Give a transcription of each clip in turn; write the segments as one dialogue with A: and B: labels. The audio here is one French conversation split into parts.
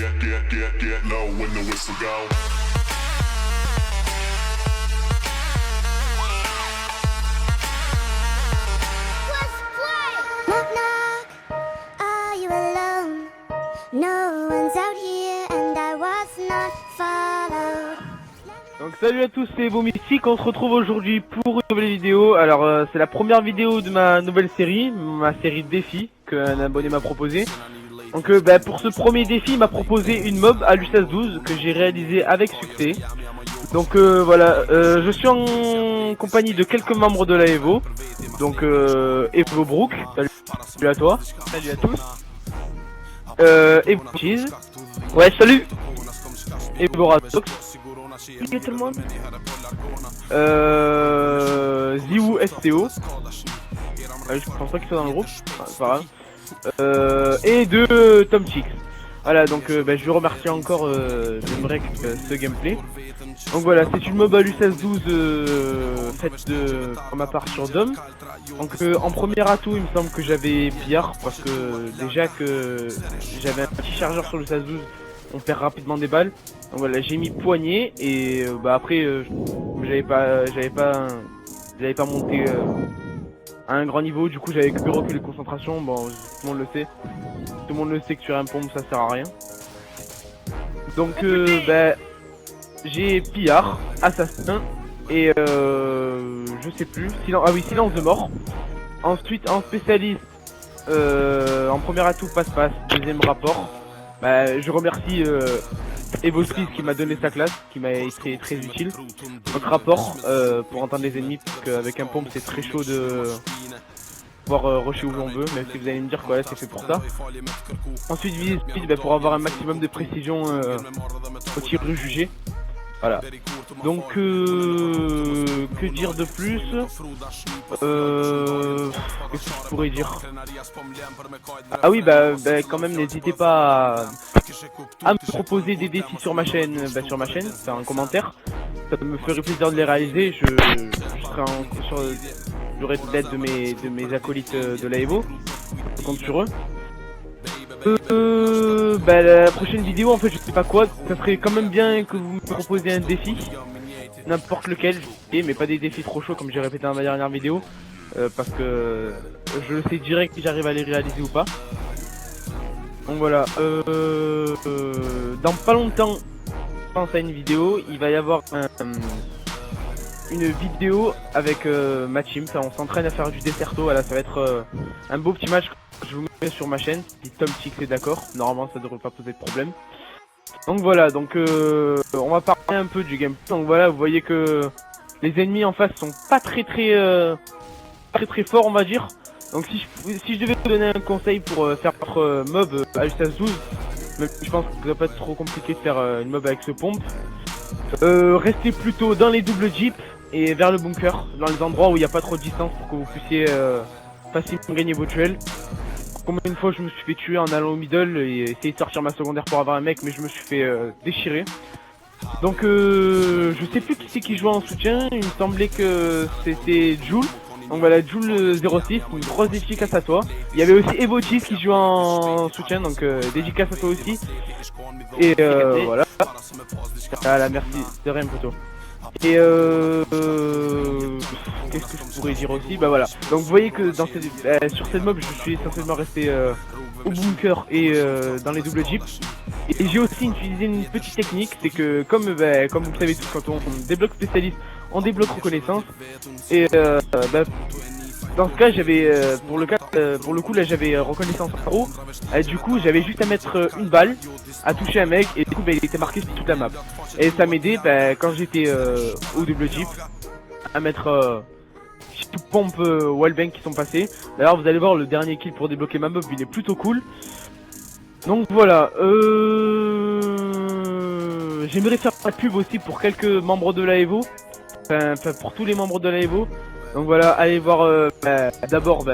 A: get low when the whistle go.
B: Knock knock, are you alone? No one's out here and I was not followed.
C: Donc salut à tous, c'est Evo Mystique, on se retrouve aujourd'hui pour une nouvelle vidéo. Alors c'est la première vidéo de ma nouvelle série, ma série de défis qu'un abonné m'a proposé. Donc pour ce premier défi, il m'a proposé une mob à l'U16-12 que j'ai réalisé avec succès. Donc voilà, je suis en compagnie de quelques membres de la Evo. Donc Evo Brook, salut à toi.
D: Salut à tous.
C: Evo Cheese.
D: Ouais, salut.
C: Evo Radox.
D: Salut tout le monde.
C: Ziwu STO. Je pense pas qu'il soit dans le groupe, enfin, c'est pas grave. Et de Tom Chicks. Voilà, donc je lui remercie encore j'aimerais ce gameplay. Donc voilà, c'est une mob à l'U16-12 faite pour ma part sur Dom. Donc en premier atout, il me semble que j'avais pillard parce que déjà que j'avais un petit chargeur sur le 16-12, on perd rapidement des balles. Donc voilà, j'ai mis poignée et après j'avais pas monté à un grand niveau, du coup j'avais que recul de concentration. Bon, tout le monde le sait. Tout le monde le sait que sur un pompe ça sert à rien. Donc j'ai pillard, assassin et je sais plus, silence de mort. Ensuite en spécialiste, en premier atout passe-passe, deuxième rapport. Je remercie Evotrice qui m'a donné sa classe, qui m'a été très utile. Donc rapport pour entendre les ennemis, parce qu'avec un pompe c'est très chaud de pouvoir rusher où l'on veut, même si vous allez me dire que c'est fait pour ça. Ensuite visée speed pour avoir un maximum de précision au tir jugé. Voilà. Donc que dire de plus? Qu'est-ce que je pourrais dire? Ah oui quand même n'hésitez pas à me proposer des défis sur ma chaîne, faire un commentaire. Ça me ferait plaisir de les réaliser. J'aurai de l'aide de mes acolytes de la Evo. Je compte sur eux. La prochaine vidéo, en fait, je sais pas quoi. Ça serait quand même bien que vous me proposiez un défi, n'importe lequel, mais pas des défis trop chauds comme j'ai répété dans ma dernière vidéo, parce que je le sais direct si j'arrive à les réaliser ou pas. Donc voilà. Dans pas longtemps, je pense à une vidéo. Il va y avoir une vidéo avec ma team. Enfin, on s'entraîne à faire du Deserto. Voilà, ça va être un beau petit match. Je vous mets sur ma chaîne, si Tom Chicks est d'accord, normalement ça devrait pas poser de problème. Donc voilà, donc on va parler un peu du gameplay. Donc voilà, vous voyez que les ennemis en face sont pas très forts, on va dire. Donc si je devais vous donner un conseil pour faire votre mob à l'U16-12, même si je pense que ça va pas être trop compliqué de faire une mob avec ce pompe, restez plutôt dans les doubles jeeps et vers le bunker, dans les endroits où il n'y a pas trop de distance pour que vous puissiez facilement gagner vos duels. Combien de fois je me suis fait tuer en allant au middle et essayer de sortir ma secondaire pour avoir un mec, mais je me suis fait déchirer. Donc je sais plus qui c'est qui jouait en soutien, il me semblait que c'était Joule. Donc voilà, Joule 06, une grosse dédicace à toi. Il y avait aussi Evotis qui jouait en soutien, donc dédicace à toi aussi. Et voilà. Voilà, merci, de rien plutôt. Et qu'est-ce que je pourrais dire aussi? Voilà. Donc vous voyez que dans sur cette mob je suis essentiellement resté au bunker et dans les doubles jeeps. Et j'ai aussi utilisé une petite technique, c'est que comme vous le savez tous, quand on débloque spécialiste, on débloque reconnaissance. Et dans ce cas j'avais pour le coup là j'avais reconnaissance en haut. Du coup j'avais juste à mettre une balle, à toucher un mec et du coup il était marqué sur toute la map. Et ça m'aidait quand j'étais au double jeep à mettre pompe wallbang qui sont passés. D'ailleurs vous allez voir le dernier kill pour débloquer ma mob, il est plutôt cool. Donc voilà, j'aimerais faire la pub aussi pour quelques membres de la Evo, enfin pour tous les membres de la Evo. Donc voilà, allez voir d'abord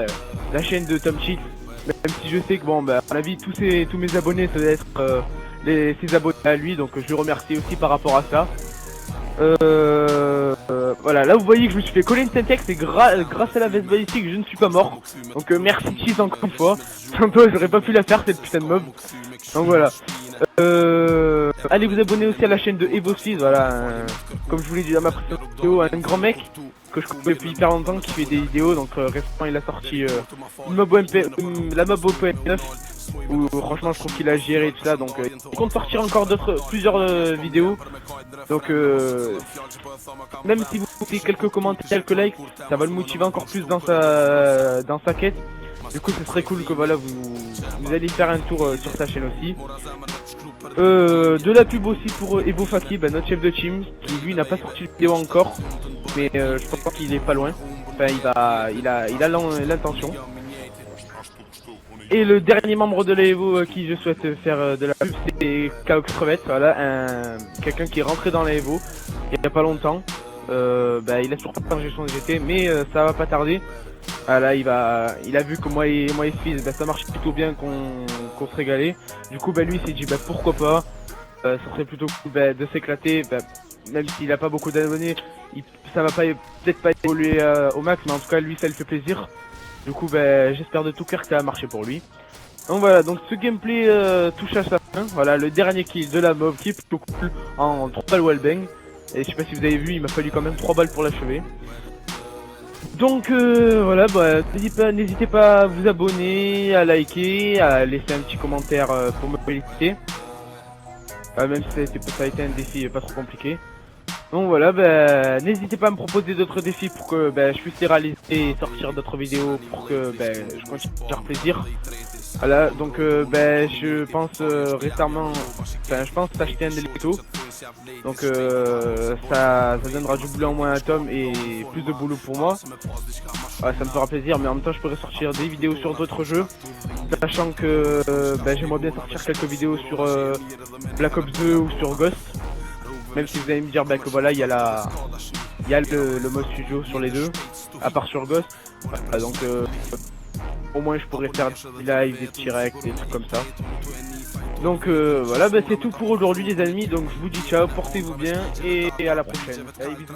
C: la chaîne de Tom Chicks, même si je sais que à mon avis tous mes abonnés ça doit être ses abonnés à lui, donc je le remercie aussi par rapport à ça. Voilà, là vous voyez que je me suis fait coller une syntaxe et grâce à la veste balistique je ne suis pas mort. Donc merci Cheese encore une fois. Sans toi j'aurais pas pu la faire cette putain de mob. Donc voilà. Allez vous abonner aussi à la chaîne de EvoSpeed, voilà, comme je vous l'ai dit dans ma précédente vidéo, un grand mec que je connais depuis hyper longtemps qui fait des vidéos, donc récemment il a sorti la mob OP9 où franchement je trouve qu'il a géré tout ça, donc il compte sortir encore plusieurs vidéos, donc même si vous mettez quelques commentaires, quelques likes, ça va le motiver encore plus dans sa quête. Du coup ce serait cool que voilà vous allez faire un tour sur sa chaîne aussi. De la pub aussi pour Evo Faki, notre chef de team, qui lui n'a pas sorti de vidéo encore, mais je pense qu'il est pas loin. Enfin il a l'intention. Et le dernier membre de l'Evo qui je souhaite faire de la pub, c'est Kaox Crevette, voilà, quelqu'un qui est rentré dans l'Evo il y a pas longtemps. Il a toujours pas changé son GT, mais ça va pas tarder. Ah là il a vu que moi et Fizz ça marche plutôt bien, qu'on se régalait. Du coup lui il s'est dit pourquoi pas, ça serait plutôt cool de s'éclater, même s'il a pas beaucoup d'abonnés, ça va peut-être pas évoluer au max, mais en tout cas lui ça lui fait plaisir. Du coup j'espère de tout cœur que ça va marcher pour lui. Donc voilà, donc ce gameplay touche à sa fin. Voilà le dernier kill de la mob qui est plutôt cool en 3 balles wallbang. Et je sais pas si vous avez vu, il m'a fallu quand même 3 balles pour l'achever. Donc voilà, n'hésitez pas à vous abonner, à liker, à laisser un petit commentaire pour me féliciter. Même si ça a été un défi pas trop compliqué. Donc voilà, n'hésitez pas à me proposer d'autres défis pour que je puisse les réaliser et sortir d'autres vidéos pour que je continue à faire plaisir. Voilà, donc je pense récemment, je pense acheter un Delecto. Donc ça donnera du boulot en moins à Tom et plus de boulot pour moi. Ça me fera plaisir, mais en même temps je pourrais sortir des vidéos sur d'autres jeux, sachant que j'aimerais bien sortir quelques vidéos sur Black Ops 2 ou sur Ghost. Même si vous allez me dire que voilà, il y a le mode studio sur les deux, à part sur Ghost. Voilà, donc au moins je pourrais faire des lives, des directs, des trucs comme ça. Donc voilà, c'est tout pour aujourd'hui les amis, donc je vous dis ciao, portez-vous bien et à la prochaine. Allez, bisous.